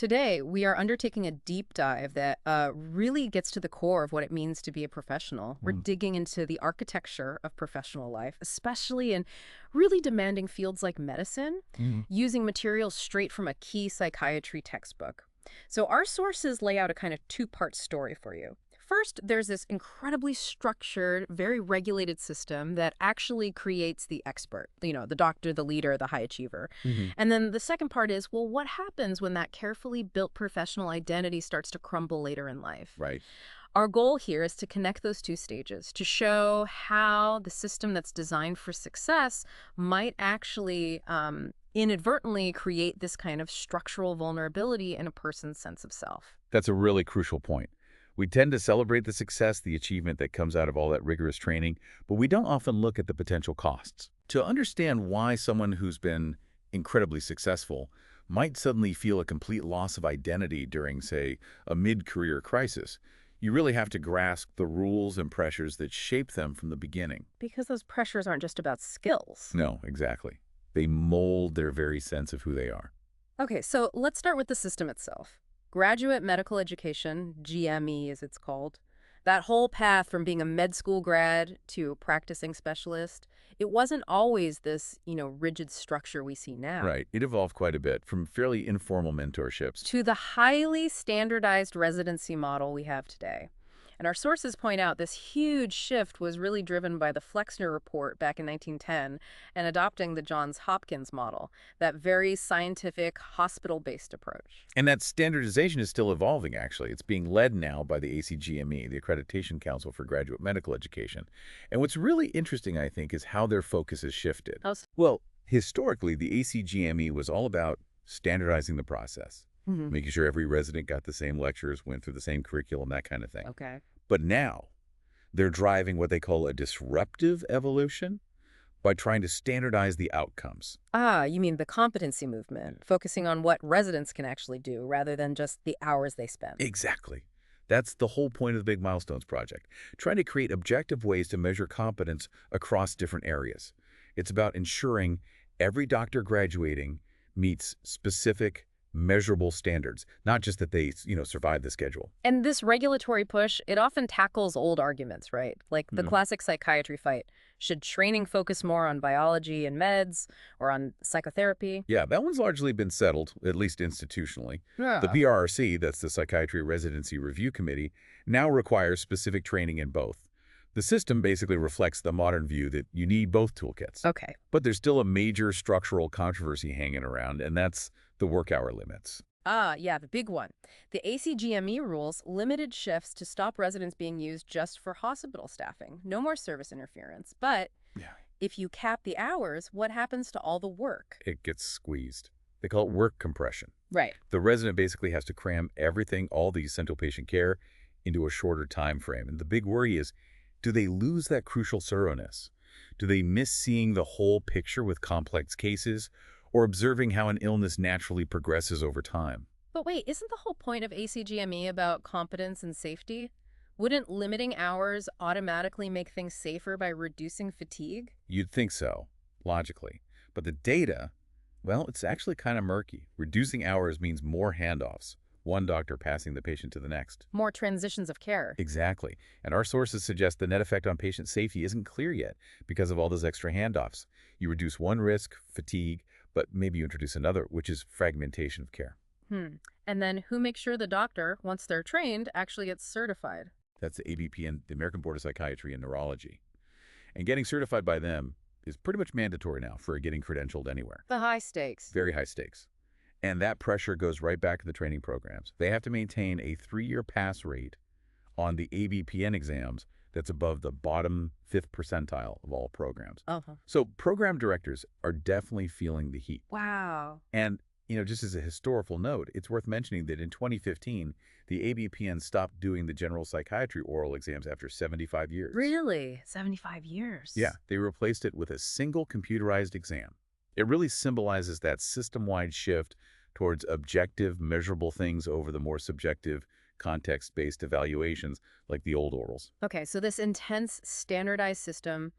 Today, we are undertaking a deep dive that really gets to the core of what it means to be a professional. We're digging into the architecture of professional life, especially in really demanding fields like medicine, using materials straight from a key psychiatry textbook. So our sources lay out a kind of two-part story for you. First, there's this incredibly structured, very regulated system that actually creates the expert, the doctor, the leader, the high achiever. And then the second part is, well, what happens when that carefully built professional identity starts to crumble later in life? Right. Our goal here is to connect those two stages, to show how the system that's designed for success might actually inadvertently create this kind of structural vulnerability in a person's sense of self. That's a really crucial point. We tend to celebrate the success, the achievement that comes out of all that rigorous training, but we don't often look at the potential costs. To understand why someone who's been incredibly successful might suddenly feel a complete loss of identity during, say, a mid-career crisis, you really have to grasp the rules and pressures that shape them from the beginning. Because those pressures aren't just about skills. No, exactly. They mold their very sense of who they are. Okay, so let's start with the system itself. Graduate medical education, GME as it's called, that whole path from being a med school grad to a practicing specialist, it wasn't always this, rigid structure we see now. Right. It evolved quite a bit from fairly informal mentorships To the highly standardized residency model we have today. And our sources point out this huge shift was really driven by the Flexner Report back in 1910 and adopting the Johns Hopkins model, that very scientific, hospital-based approach. And that standardization is still evolving, actually. It's being led now by the ACGME, the Accreditation Council for Graduate Medical Education. And what's really interesting, I think, is how their focus has shifted. Well, historically, the ACGME was all about standardizing the process, making sure every resident got the same lectures, went through the same curriculum, that kind of thing. Okay. But now, they're driving what they call a disruptive evolution by trying to standardize the outcomes. Ah, you mean the competency movement, focusing on what residents can actually do rather than just the hours they spend. Exactly. That's the whole point of the Big Milestones Project, trying to create objective ways to measure competence across different areas. It's about ensuring every doctor graduating meets specific, measurable standards, not just that they, survive the schedule. And this regulatory push, it often tackles old arguments, right? Like the classic psychiatry fight. Should training focus more on biology and meds or on psychotherapy? Yeah, that one's largely been settled, at least institutionally. Yeah. The PRRC, that's the Psychiatry Residency Review Committee, now requires specific training in both. The system basically reflects the modern view that you need both toolkits. Okay. But there's still a major structural controversy hanging around, and that's the work hour limits. Ah, yeah, the big one. The ACGME rules limited shifts to stop residents being used just for hospital staffing. No more service interference. But if you cap the hours, what happens to all the work? It gets squeezed. They call it work compression. Right. The resident basically has to cram everything, all the essential patient care, into a shorter time frame. And the big worry is, do they lose that crucial thoroughness? Do they miss seeing the whole picture with complex cases, or observing how an illness naturally progresses over time? But wait, isn't the whole point of ACGME about competence and safety? Wouldn't limiting hours automatically make things safer by reducing fatigue? You'd think so, logically. But the data, well, it's actually kind of murky. Reducing hours means more handoffs, one doctor passing the patient to the next. More transitions of care. Exactly. And our sources suggest the net effect on patient safety isn't clear yet because of all those extra handoffs. You reduce one risk, fatigue, but maybe you introduce another, which is fragmentation of care. And then who makes sure the doctor, once they're trained, actually gets certified? That's the ABPN, the American Board of Psychiatry and Neurology. And getting certified by them is pretty much mandatory now for getting credentialed anywhere. The high stakes. Very high stakes. And that pressure goes right back to the training programs. They have to maintain a 3-year pass rate on the ABPN exams that's above the bottom 5th percentile of all programs. So program directors are definitely feeling the heat. Wow. And, just as a historical note, it's worth mentioning that in 2015, the ABPN stopped doing the general psychiatry oral exams after 75 years. Really? 75 years? Yeah, they replaced it with a single computerized exam. It really symbolizes that system-wide shift towards objective, measurable things over the more subjective, context-based evaluations like the old orals. Okay, so this intense, standardized system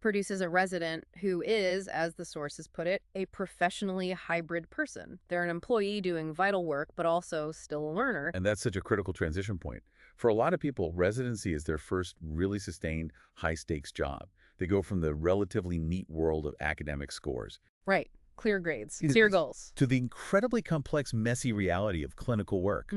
produces a resident who is, as the sources put it, a professionally hybrid person. They're an employee doing vital work, but also still a learner. And that's such a critical transition point. For a lot of people, residency is their first really sustained, high-stakes job. They go from the relatively neat world of academic scores. Right. Clear grades, clear goals. To the incredibly complex, messy reality of clinical work.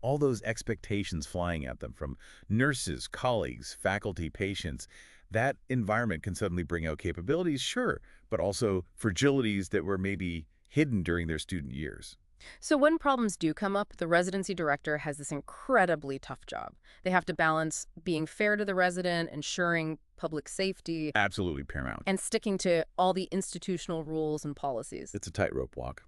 All those expectations flying at them from nurses, colleagues, faculty, patients. That environment can suddenly bring out capabilities, sure, but also fragilities that were maybe hidden during their student years. So when problems do come up, the residency director has this incredibly tough job. They have to balance being fair to the resident, ensuring public safety, Absolutely paramount. and sticking to all the institutional rules and policies. It's a tightrope walk.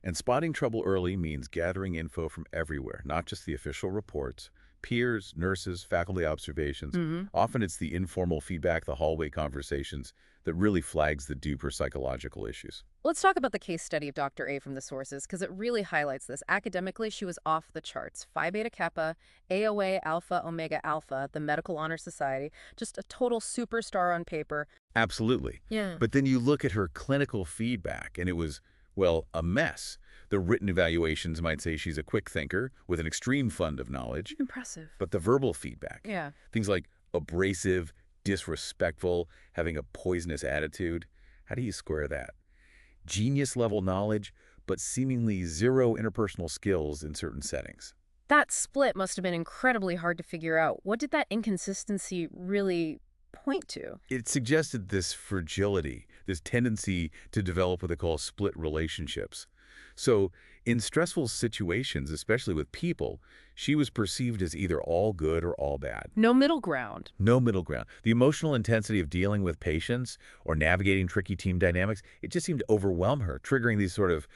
And spotting trouble early means gathering info from everywhere, not just the official reports, peers, nurses, faculty observations. Often it's the informal feedback, the hallway conversations that really flags the deeper psychological issues. Let's talk about the case study of Dr. A from the sources, because it really highlights this. Academically, she was off the charts. Phi Beta Kappa, AOA Alpha Omega Alpha, the Medical Honor Society, just a total superstar on paper. Absolutely. Yeah. But then you look at her clinical feedback, and it was, well, a mess. The written evaluations might say she's a quick thinker with an extreme fund of knowledge. Impressive. But the verbal feedback, Yeah. things like abrasive, disrespectful, having a poisonous attitude, how do you square that? Genius-level knowledge, but seemingly zero interpersonal skills in certain settings. That split must have been incredibly hard to figure out. What did that inconsistency really point to? It suggested this fragility, this tendency to develop what they call split relationships. So in stressful situations, especially with people, she was perceived as either all good or all bad. No middle ground. No middle ground. The emotional intensity of dealing with patients or navigating tricky team dynamics, it just seemed to overwhelm her, triggering these sort of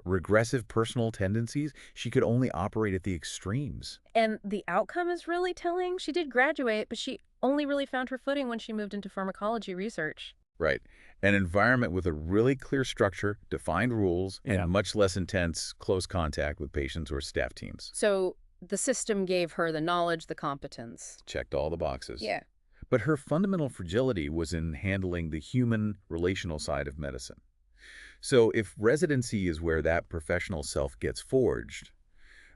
regressive personal tendencies. She could only operate at the extremes. And the outcome is really telling. She did graduate, but she only really found her footing when she moved into pharmacology research. Right. An environment with a really clear structure, defined rules, and much less intense close contact with patients or staff teams. So the system gave her the knowledge, the competence. Checked all the boxes. Yeah. But her fundamental fragility was in handling the human relational side of medicine. So if residency is where that professional self gets forged,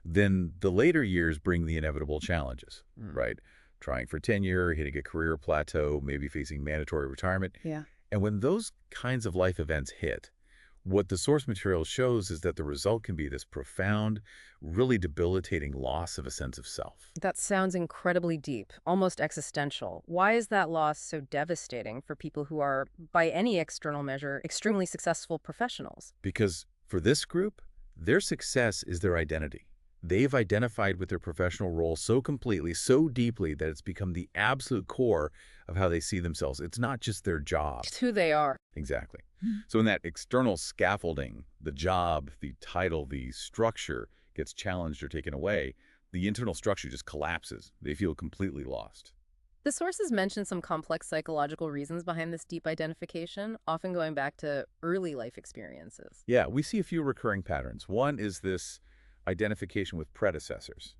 then the later years bring the inevitable challenges, right? Trying for tenure, hitting a career plateau, maybe facing mandatory retirement. Yeah. And when those kinds of life events hit, what the source material shows is that the result can be this profound, really debilitating loss of a sense of self. That sounds incredibly deep, almost existential. Why is that loss so devastating for people who are, by any external measure, extremely successful professionals? Because for this group, their success is their identity. They've identified with their professional role so completely, so deeply, that it's become the absolute core of how they see themselves. It's not just their job. It's who they are. Exactly. So when that external scaffolding, the job, the title, the structure gets challenged or taken away, the internal structure just collapses. They feel completely lost. The sources mention some complex psychological reasons behind this deep identification, often going back to early life experiences. Yeah, we see a few recurring patterns. One is this identification with predecessors.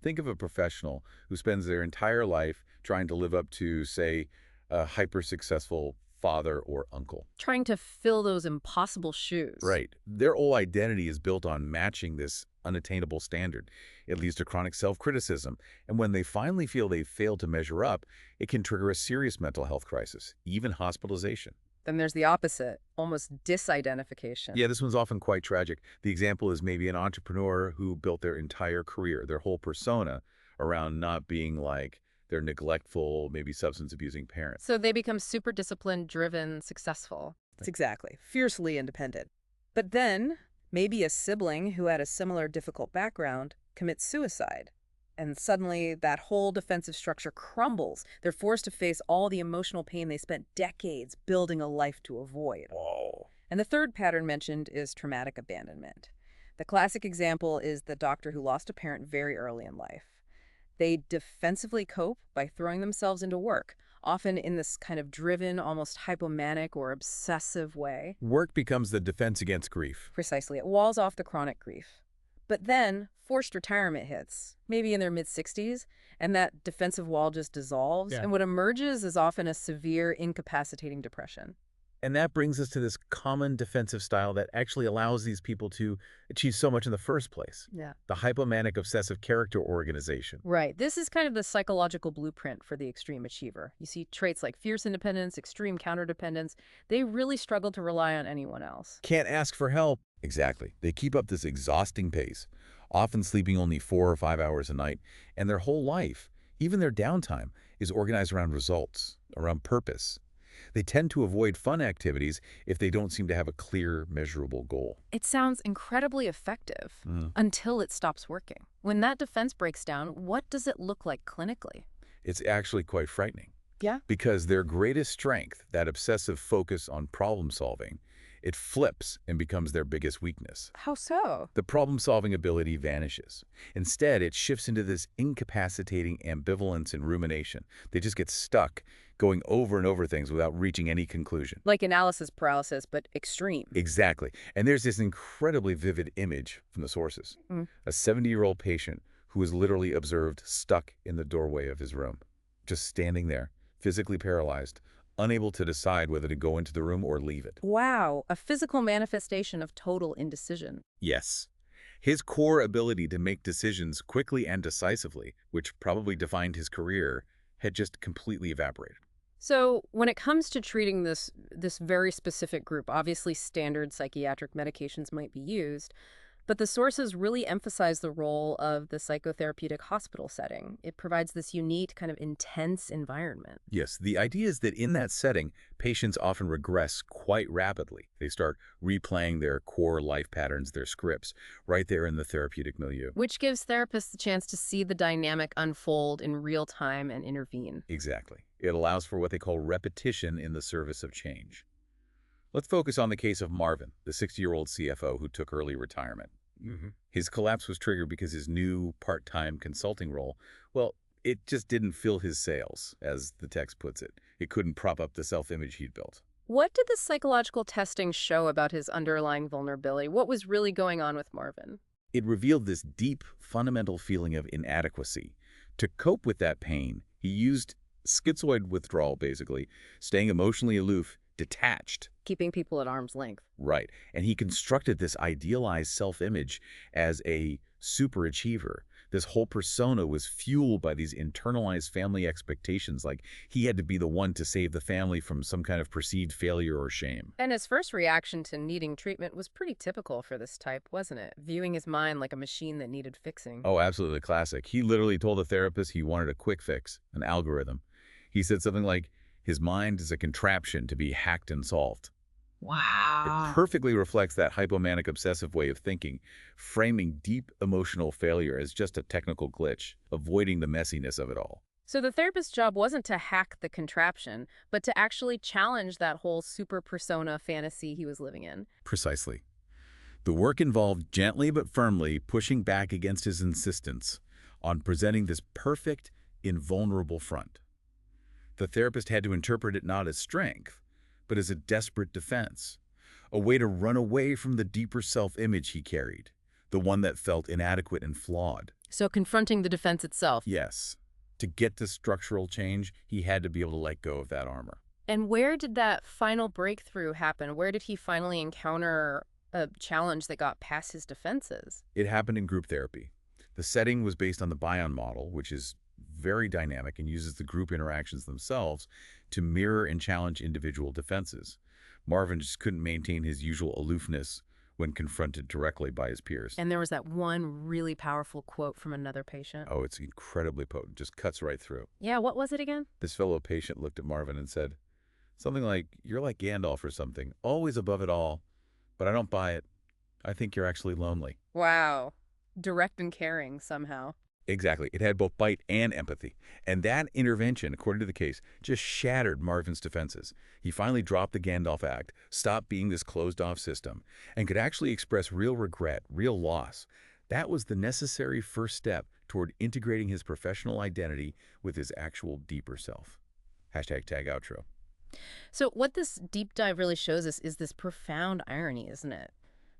Think of a professional who spends their entire life trying to live up to, say, a hyper-successful father or uncle. Trying to fill those impossible shoes. Right. Their whole identity is built on matching this unattainable standard. It leads to chronic self-criticism. And when they finally feel they've failed to measure up, it can trigger a serious mental health crisis, even hospitalization. Then there's the opposite, almost disidentification. Yeah, this one's often quite tragic. The example is maybe an entrepreneur who built their entire career, their whole persona, around not being like their neglectful, maybe substance-abusing parents. So they become super disciplined, driven, successful. Exactly. Fiercely independent. But then, maybe a sibling who had a similar difficult background commits suicide. And suddenly, that whole defensive structure crumbles. They're forced to face all the emotional pain they spent decades building a life to avoid. Whoa. And the third pattern mentioned is traumatic abandonment. The classic example is the doctor who lost a parent very early in life. They defensively cope by throwing themselves into work, often in this kind of driven, almost hypomanic or obsessive way. Work becomes the defense against grief. Precisely. It walls off the chronic grief. But then, forced retirement hits, maybe in their mid-60s, and that defensive wall just dissolves, Yeah. and what emerges is often a severe, incapacitating depression. And that brings us to this common defensive style that actually allows these people to achieve so much in the first place. Yeah. The hypomanic obsessive character organization. Right. This is kind of the psychological blueprint for the extreme achiever. You see traits like fierce independence, extreme counterdependence. They really struggle to rely on anyone else. Can't ask for help. Exactly. They keep up this exhausting pace, often sleeping only 4 or 5 hours a night, and their whole life, even their downtime, is organized around results, around purpose. They tend to avoid fun activities if they don't seem to have a clear, measurable goal. It sounds incredibly effective until it stops working. When that defense breaks down, what does it look like clinically? It's actually quite frightening. Yeah. Because their greatest strength, that obsessive focus on problem solving, it flips and becomes their biggest weakness. How so? The problem-solving ability vanishes. Instead, it shifts into this incapacitating ambivalence and rumination. They just get stuck, going over and over things without reaching any conclusion. Like analysis paralysis, but extreme. Exactly. And there's this incredibly vivid image from the sources. A 70-year-old patient who was literally observed stuck in the doorway of his room, just standing there, physically paralyzed, unable to decide whether to go into the room or leave it. Wow, a physical manifestation of total indecision. Yes. His core ability to make decisions quickly and decisively, which probably defined his career, had just completely evaporated. So when it comes to treating this very specific group, obviously standard psychiatric medications might be used, but the sources really emphasize the role of the psychotherapeutic hospital setting. It provides this unique, kind of intense environment. Yes, the idea is that in that setting, patients often regress quite rapidly. They start replaying their core life patterns, their scripts, right there in the therapeutic milieu. Which gives therapists the chance to see the dynamic unfold in real time and intervene. Exactly. It allows for what they call repetition in the service of change. Let's focus on the case of Marvin, the 60-year-old CFO who took early retirement. His collapse was triggered because his new part-time consulting role, well, it just didn't fill his sails, as the text puts it. It couldn't prop up the self-image he'd built. What did the psychological testing show about his underlying vulnerability? What was really going on with Marvin? It revealed this deep, fundamental feeling of inadequacy. To cope with that pain, he used schizoid withdrawal, basically, staying emotionally aloof, detached. Keeping people at arm's length. Right. And he constructed this idealized self-image as a superachiever. This whole persona was fueled by these internalized family expectations, like he had to be the one to save the family from some kind of perceived failure or shame. And his first reaction to needing treatment was pretty typical for this type, wasn't it? Viewing his mind like a machine that needed fixing. Oh, absolutely classic. He literally told the therapist he wanted a quick fix, an algorithm. He said something like, his mind is a contraption to be hacked and solved. Wow. It perfectly reflects that hypomanic obsessive way of thinking, framing deep emotional failure as just a technical glitch, avoiding the messiness of it all. So the therapist's job wasn't to hack the contraption, but to actually challenge that whole super persona fantasy he was living in. Precisely. The work involved gently but firmly pushing back against his insistence on presenting this perfect, invulnerable front. The therapist had to interpret it not as strength, but as a desperate defense, a way to run away from the deeper self-image he carried, the one that felt inadequate and flawed. So confronting the defense itself. Yes. To get to structural change, he had to be able to let go of that armor. And where did that final breakthrough happen? Where did he finally encounter a challenge that got past his defenses? It happened in group therapy. The setting was based on the Bion model, which is very dynamic and uses the group interactions themselves to mirror and challenge individual defenses. Marvin just couldn't maintain his usual aloofness when confronted directly by his peers. And there was that one really powerful quote from another patient. Oh, it's incredibly potent, just cuts right through. Yeah, what was it again? This fellow patient looked at Marvin and said, something like, you're like Gandalf or something, always above it all, but I don't buy it. I think you're actually lonely. Wow. Direct and caring somehow. Exactly. It had both bite and empathy. And that intervention, according to the case, just shattered Marvin's defenses. He finally dropped the Gandalf act, stopped being this closed-off system, and could actually express real regret, real loss. That was the necessary first step toward integrating his professional identity with his actual deeper self. #tag outro. So what this deep dive really shows us is this profound irony, isn't it?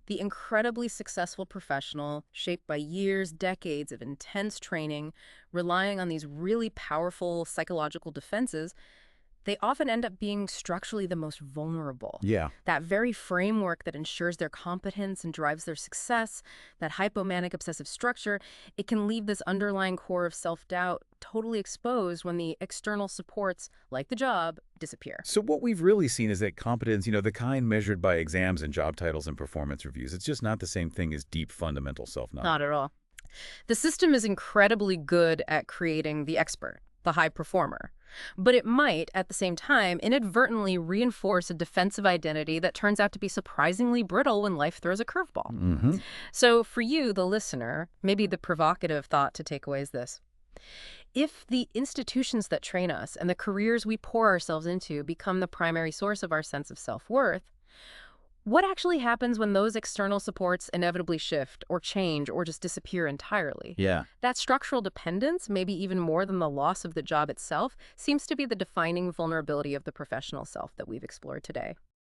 The incredibly successful professional, shaped by years, decades of intense training, relying on these really powerful psychological defenses, they often end up being structurally the most vulnerable. Yeah. That very framework that ensures their competence and drives their success, that hypomanic obsessive structure, it can leave this underlying core of self-doubt totally exposed when the external supports, like the job, disappear. So what we've really seen is that competence, the kind measured by exams and job titles and performance reviews, it's just not the same thing as deep fundamental self-knowledge. Not at all. The system is incredibly good at creating the expert, the high performer. But it might, at the same time, inadvertently reinforce a defensive identity that turns out to be surprisingly brittle when life throws a curveball. Mm-hmm. So for you, the listener, maybe the provocative thought to take away is this. If the institutions that train us and the careers we pour ourselves into become the primary source of our sense of self-worth, what actually happens when those external supports inevitably shift or change or just disappear entirely? Yeah. That structural dependence, maybe even more than the loss of the job itself, seems to be the defining vulnerability of the professional self that we've explored today.